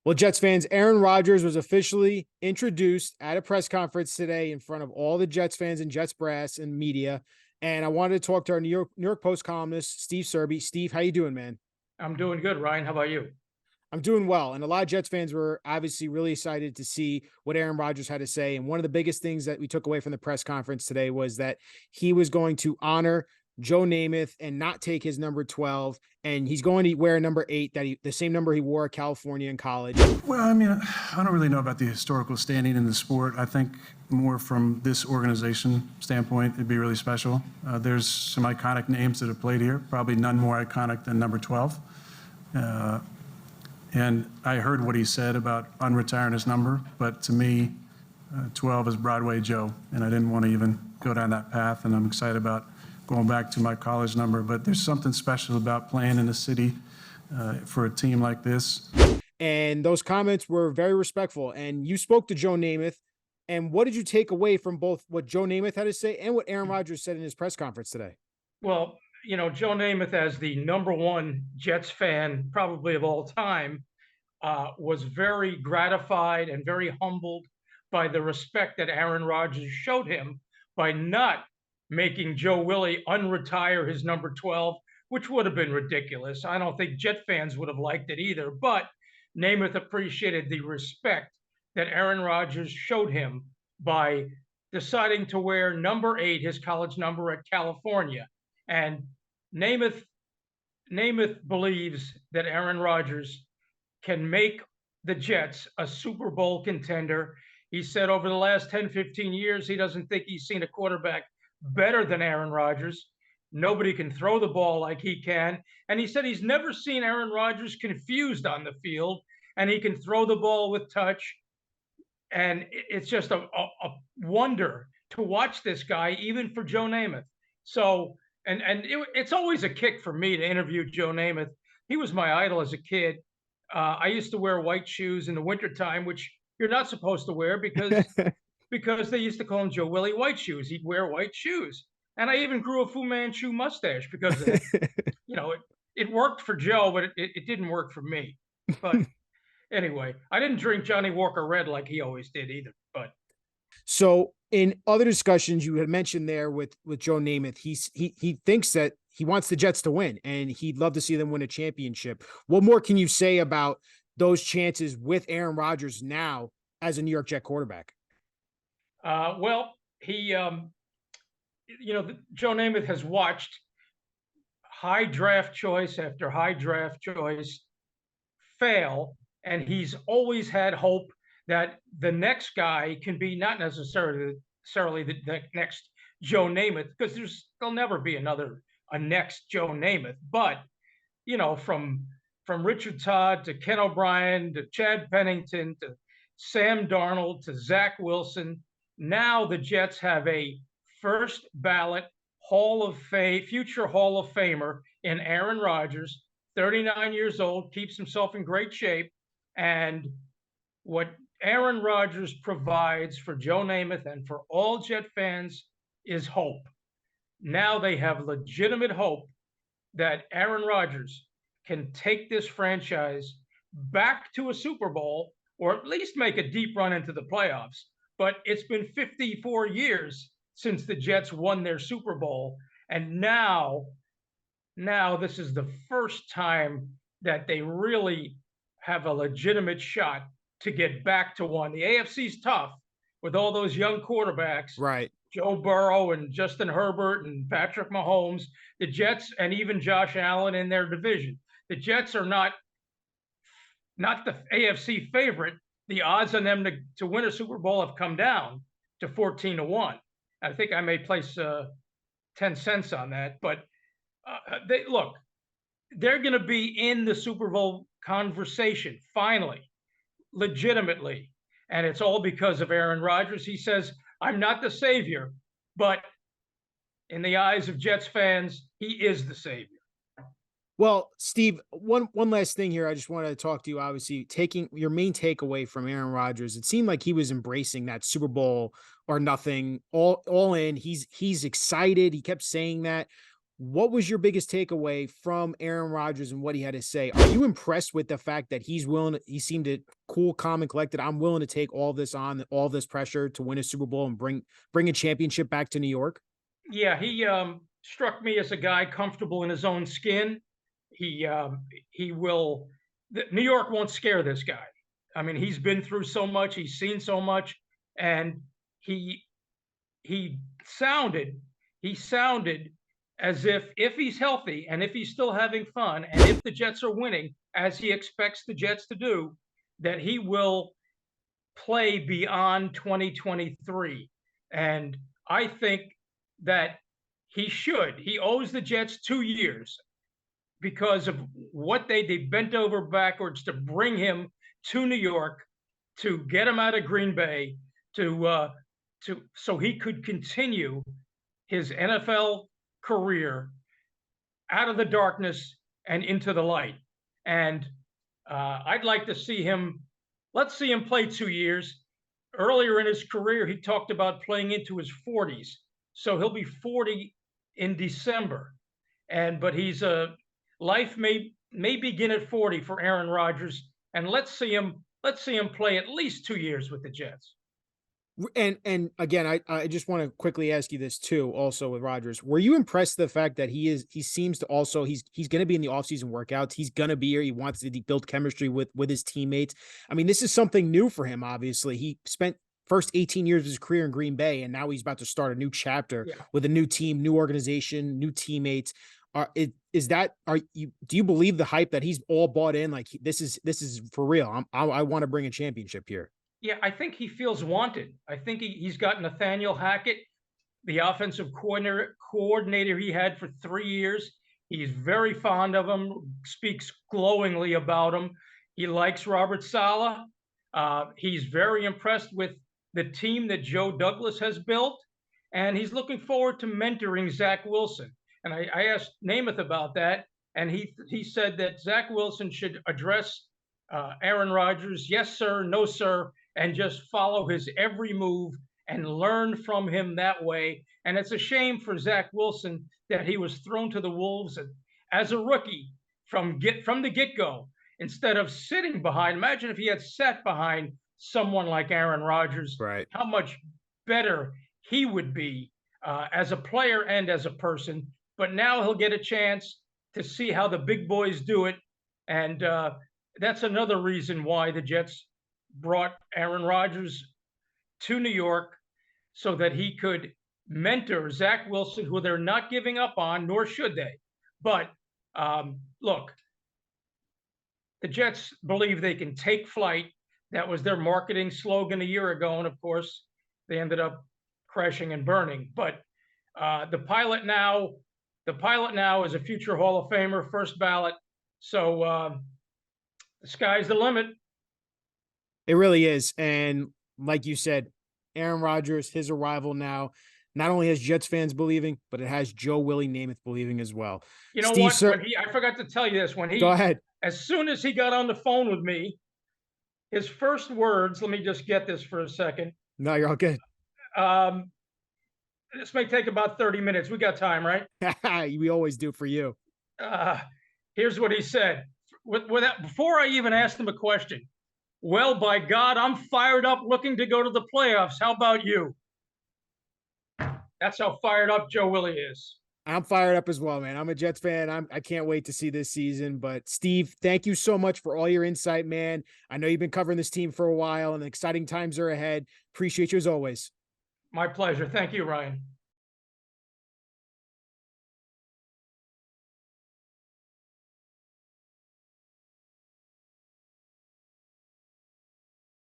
Well, Jets fans, Aaron Rodgers was officially introduced at a press conference today in front of all the Jets fans and Jets brass and media. And I wanted to talk to our New York Post columnist, Steve Serby. Steve, how you doing, man? I'm doing good, Ryan. How about you? I'm doing well. And a lot of Jets fans were obviously really excited to see what Aaron Rodgers had to say. And one of the biggest things that we took away from the press conference today was that he was going to honor Joe Namath and not take his number 12. And he's going to wear number 8, the same number he wore at California in college. Well, I don't really know about the historical standing in the sport. I think more from this organization standpoint, it'd be really special. There's some iconic names that have played here, probably none more iconic than number 12. And I heard what he said about unretiring his number, but to me, 12 is Broadway Joe, and I didn't want to even go down that path, and I'm excited about going back to my college number. But there's something special about playing in a city for a team like this. And those comments were very respectful. And you spoke to Joe Namath. And what did you take away from both what Joe Namath had to say and what Aaron Rodgers said in his press conference today? Well, Joe Namath, as the number one Jets fan probably of all time, was very gratified and very humbled by the respect that Aaron Rodgers showed him by not making Joe Willie unretire his number 12, which would have been ridiculous. I don't think Jet fans would have liked it either, but Namath appreciated the respect that Aaron Rodgers showed him by deciding to wear number 8, his college number at California. And Namath believes that Aaron Rodgers can make the Jets a Super Bowl contender. He said over the last 10, 15 years, he doesn't think he's seen a quarterback better than Aaron Rodgers. Nobody can throw the ball like he can. And he said he's never seen Aaron Rodgers confused on the field, and he can throw the ball with touch. And it's just a wonder to watch this guy, even for Joe Namath. So, it's always a kick for me to interview Joe Namath. He was my idol as a kid. I used to wear white shoes in the wintertime, which you're not supposed to wear because they used to call him Joe Willie White Shoes. He'd wear white shoes. And I even grew a Fu Manchu mustache because of it. It worked for Joe, but it didn't work for me. But anyway, I didn't drink Johnny Walker Red like he always did either. But so in other discussions you had mentioned there with Joe Namath, he thinks that he wants the Jets to win and he'd love to see them win a championship. What more can you say about those chances with Aaron Rodgers now as a New York Jet quarterback? Well, he, Joe Namath has watched high draft choice after high draft choice fail, and he's always had hope that the next guy can be not necessarily the next Joe Namath, because there'll never be a next Joe Namath. But from Richard Todd to Ken O'Brien to Chad Pennington to Sam Darnold to Zach Wilson, now the Jets have a first ballot future Hall of Famer in Aaron Rodgers, 39 years old, keeps himself in great shape. And what Aaron Rodgers provides for Joe Namath and for all Jet fans is hope. Now they have legitimate hope that Aaron Rodgers can take this franchise back to a Super Bowl, or at least make a deep run into the playoffs. But it's been 54 years since the Jets won their Super Bowl. And now this is the first time that they really have a legitimate shot to get back to one. The AFC's tough with all those young quarterbacks. Right. Joe Burrow and Justin Herbert and Patrick Mahomes, the Jets, and even Josh Allen in their division. The Jets are not the AFC favorite. The odds on them to win a Super Bowl have come down to 14-1. I think I may place 10 cents on that. But they're going to be in the Super Bowl conversation finally, legitimately. And it's all because of Aaron Rodgers. He says, I'm not the savior, but in the eyes of Jets fans, he is the savior. Well, Steve, one last thing here. I just wanted to talk to you, obviously, taking your main takeaway from Aaron Rodgers. It seemed like he was embracing that Super Bowl or nothing, all in. He's excited. He kept saying that. What was your biggest takeaway from Aaron Rodgers and what he had to say? Are you impressed with the fact that he seemed to cool, calm, and collected? I'm willing to take all this on, all this pressure to win a Super Bowl and bring a championship back to New York? Yeah, he struck me as a guy comfortable in his own skin. He will. New York won't scare this guy. I mean, he's been through so much, he's seen so much, and he he sounded he sounded as if he's healthy and if he's still having fun and if the Jets are winning as he expects the Jets to do, that he will play beyond 2023. And I think that he should. He owes the Jets 2 years because of what they bent over backwards to bring him to New York, to get him out of Green Bay, to so he could continue his NFL career out of the darkness and into the light. And I'd like to see him. Let's see him play 2 years. Earlier in his career, he talked about playing into his 40s, so he'll be 40 in December. But he's a life may begin at 40 for Aaron Rodgers, and let's see him play at least 2 years with the Jets. And again, I just want to quickly ask you this too, also with Rodgers. Were you impressed with the fact that he seems to also he's going to be in the offseason workouts. He's going to be here. He wants to build chemistry with his teammates. I mean, this is something new for him, obviously. He spent first 18 years of his career in Green Bay, and now he's about to start a new chapter with a new team, new organization, new teammates. Do you believe the hype that he's all bought in? Like this is for real. I want to bring a championship here. Yeah, I think he feels wanted. I think he's got Nathaniel Hackett, the offensive coordinator he had for 3 years. He's very fond of him, speaks glowingly about him. He likes Robert Saleh. He's very impressed with the team that Joe Douglas has built, and he's looking forward to mentoring Zach Wilson. And I asked Namath about that, and he said that Zach Wilson should address Aaron Rodgers, yes, sir, no, sir, and just follow his every move and learn from him that way. And it's a shame for Zach Wilson that he was thrown to the wolves as a rookie from the get-go instead of sitting behind. Imagine if he had sat behind someone like Aaron Rodgers, right? How much better he would be as a player and as a person. But now he'll get a chance to see how the big boys do it. And that's another reason why the Jets brought Aaron Rodgers to New York so that he could mentor Zach Wilson, who they're not giving up on, nor should they. But look, the Jets believe they can take flight. That was their marketing slogan a year ago. And of course, they ended up crashing and burning. But the pilot now is a future Hall of Famer, first ballot. So the sky's the limit. It really is. And like you said, Aaron Rodgers, his arrival now, not only has Jets fans believing, but it has Joe Willie Namath believing as well. You know what? I forgot to tell you this. Go ahead. As soon as he got on the phone with me, his first words, let me just get this for a second. No, you're all good. This may take about 30 minutes. We got time, right? We always do for you. Here's what he said. Before I even asked him a question, well, by God, I'm fired up looking to go to the playoffs. How about you? That's how fired up Joe Willie is. I'm fired up as well, man. I'm a Jets fan. I can't wait to see this season. But Steve, thank you so much for all your insight, man. I know you've been covering this team for a while and exciting times are ahead. Appreciate you as always. My pleasure. Thank you, Ryan.